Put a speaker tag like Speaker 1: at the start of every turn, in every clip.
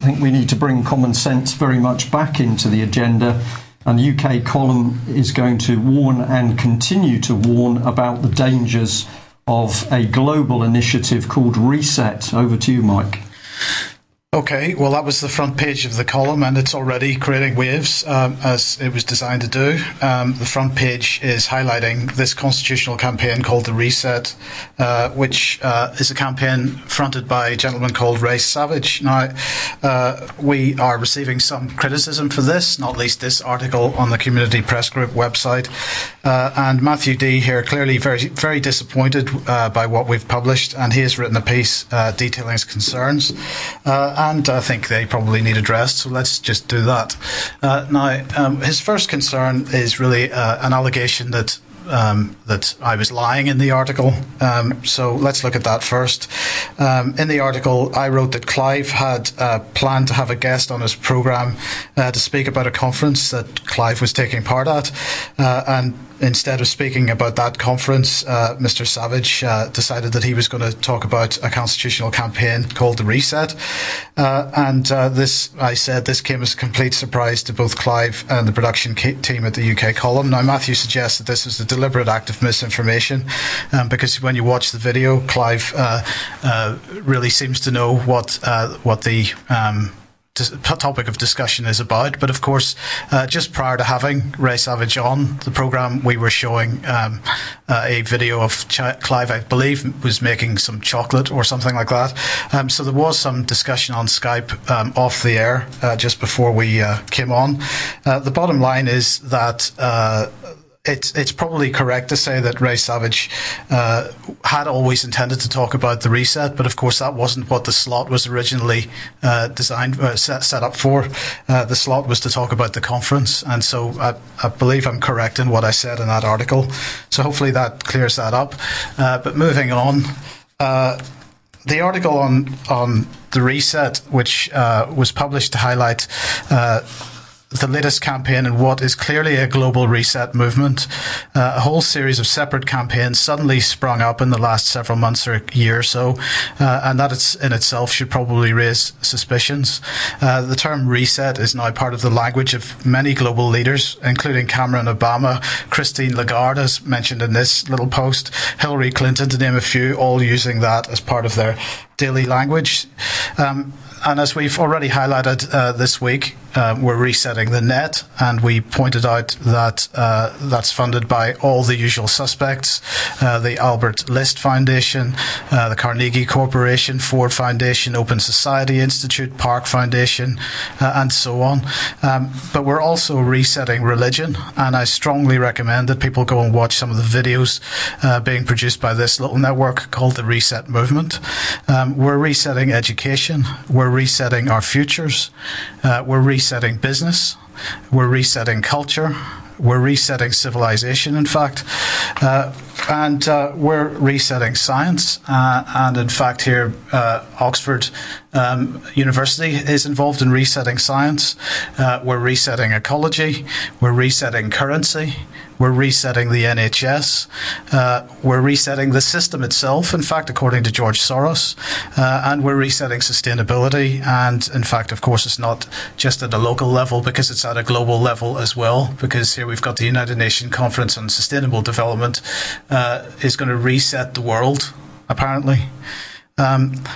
Speaker 1: I think we need to bring common sense very much back into the agenda, and the UK column is going to warn and continue to warn about the dangers of a global initiative called Reset. Over to you, Mike.
Speaker 2: Okay, well, that was the front page of the column, and it's already creating waves, as it was designed to do. The front page is highlighting this constitutional campaign called the Reset, which is a campaign fronted by a gentleman called Ray Savage. Now, we are receiving some criticism for this, not least this article on the Community Press Group website. And Matthew D here clearly very disappointed by what we've published, and he has written a piece detailing his concerns. And I think they probably need addressed, so let's just do that. Now, his first concern is really an allegation that I was lying in the article. So let's look at that first. In the article, I wrote that Clive had planned to have a guest on his programme to speak about a conference that Clive was taking part at, and instead of speaking about that conference, Mr. Savage decided that he was going to talk about a constitutional campaign called the Reset. I said this came as a complete surprise to both Clive and the production team at the UK column. Now, Matthew suggests that this was a deliberate act of misinformation, because when you watch the video, Clive really seems to know what the topic of discussion is about. But of course, just prior to having Ray Savage on the programme, we were showing a video of Clive, I believe, was making some chocolate or something like that. So there was some discussion on Skype off the air just before we came on. The bottom line is that it's probably correct to say that Ray Savage had always intended to talk about the Reset, but of course that wasn't what the slot was originally set up for. The slot was to talk about the conference, and so I believe I'm correct in what I said in that article. So hopefully that clears that up. But moving on, the article on the Reset, which was published to highlight the latest campaign in what is clearly a global reset movement. A whole series of separate campaigns suddenly sprung up in the last several months or year or so, and that in itself should probably raise suspicions. The term reset is now part of the language of many global leaders, including Cameron Obama, Christine Lagarde, as mentioned in this little post, Hillary Clinton, to name a few, all using that as part of their daily language. And as we've already highlighted this week, we're resetting the net, and we pointed out that that's funded by all the usual suspects, the Albert List Foundation, the Carnegie Corporation, Ford Foundation, Open Society Institute, Park Foundation, and so on. But we're also resetting religion, and I strongly recommend that people go and watch some of the videos being produced by this little network called the Reset Movement. We're resetting education, we're resetting our futures, we're resetting business, we're resetting culture, we're resetting civilization, in fact, and we're resetting science. And in fact here, Oxford University is involved in resetting science. We're resetting ecology, we're resetting currency, we're resetting the NHS, we're resetting the system itself, in fact, according to George Soros, and we're resetting sustainability. And in fact, of course, it's not just at a local level, because it's at a global level as well, because here we've got the United Nations Conference on Sustainable Development is going to reset the world, apparently.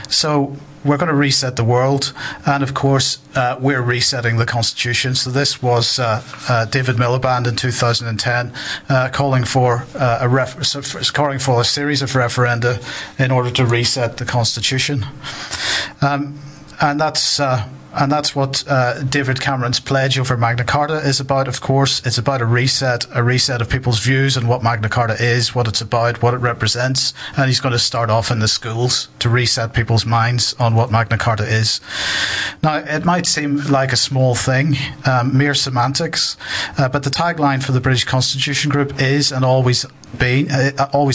Speaker 2: So we're going to reset the world, and of course we're resetting the Constitution. So this was David Miliband in 2010 calling for a series of referenda in order to reset the Constitution, and that's what David Cameron's pledge over Magna Carta is about. Of course, it's about a reset of people's views on what Magna Carta is, what it's about, what it represents. And he's going to start off in the schools to reset people's minds on what Magna Carta is. Now, it might seem like a small thing, mere semantics, but the tagline for the British Constitution Group is, and always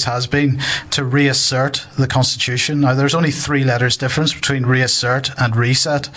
Speaker 2: has been, to reassert the Constitution. Now, there's only 3 letters difference between reassert and reset,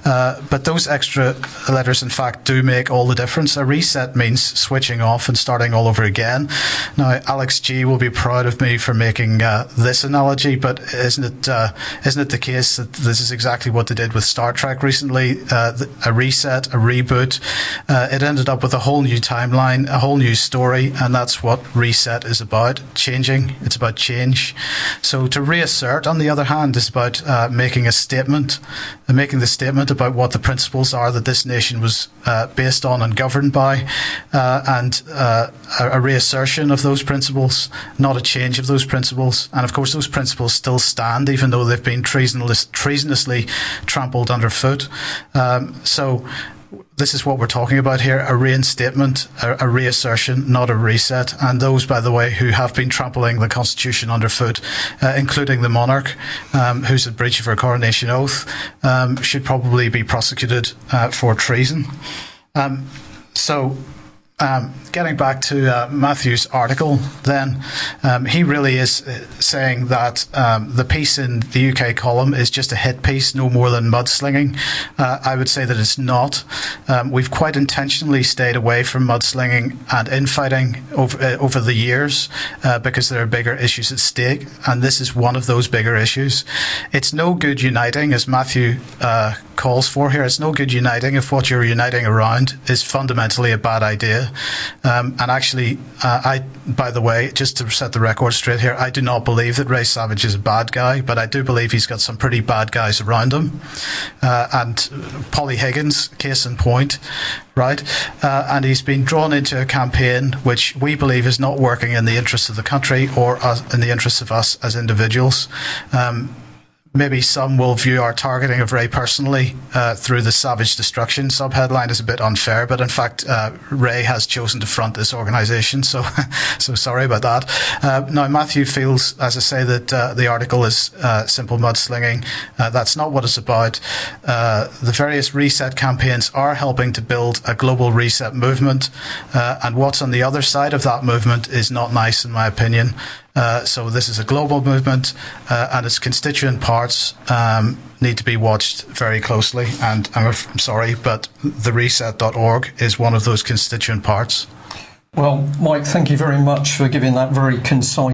Speaker 2: but those extra letters, in fact, do make all the difference. A reset means switching off and starting all over again. Now, Alex G will be proud of me for making this analogy, but isn't it the case that this is exactly what they did with Star Trek? track recently, a reset, a reboot. It ended up with a whole new timeline, a whole new story, and that's what reset is about, changing. It's about change. So to reassert, on the other hand, is about making a statement, making the statement about what the principles are that this nation was based on and governed by, and a reassertion of those principles, not a change of those principles. And of course, those principles still stand, even though they've been treasonously trampled underfoot. So this is what we're talking about here, a reinstatement, a reassertion, not a reset. And those, by the way, who have been trampling the Constitution underfoot, including the monarch, who's in breach of her coronation oath, should probably be prosecuted for treason. Getting back to Matthew's article, then, he really is saying that the piece in the UK column is just a hit piece, no more than mudslinging. I would say that it's not. We've quite intentionally stayed away from mudslinging and infighting over the years because there are bigger issues at stake, and this is one of those bigger issues. It's no good uniting, as Matthew calls for here. It's no good uniting if what you're uniting around is fundamentally a bad idea. And actually, by the way, just to set the record straight here, I do not believe that Ray Savage is a bad guy, but I do believe he's got some pretty bad guys around him. And Polly Higgins, case in point, right? And he's been drawn into a campaign which we believe is not working in the interests of the country or in the interests of us as individuals. Maybe some will view our targeting of Ray personally through the Savage Destruction subheadline as a bit unfair, but in fact, Ray has chosen to front this organisation, so sorry about that. Now, Matthew feels, as I say, that the article is simple mudslinging. That's not what it's about. The various reset campaigns are helping to build a global reset movement, and what's on the other side of that movement is not nice, in my opinion. So this is a global movement, and its constituent parts need to be watched very closely. And I'm sorry, but thereset.org is one of those constituent parts.
Speaker 1: Well, Mike, thank you very much for giving that very concise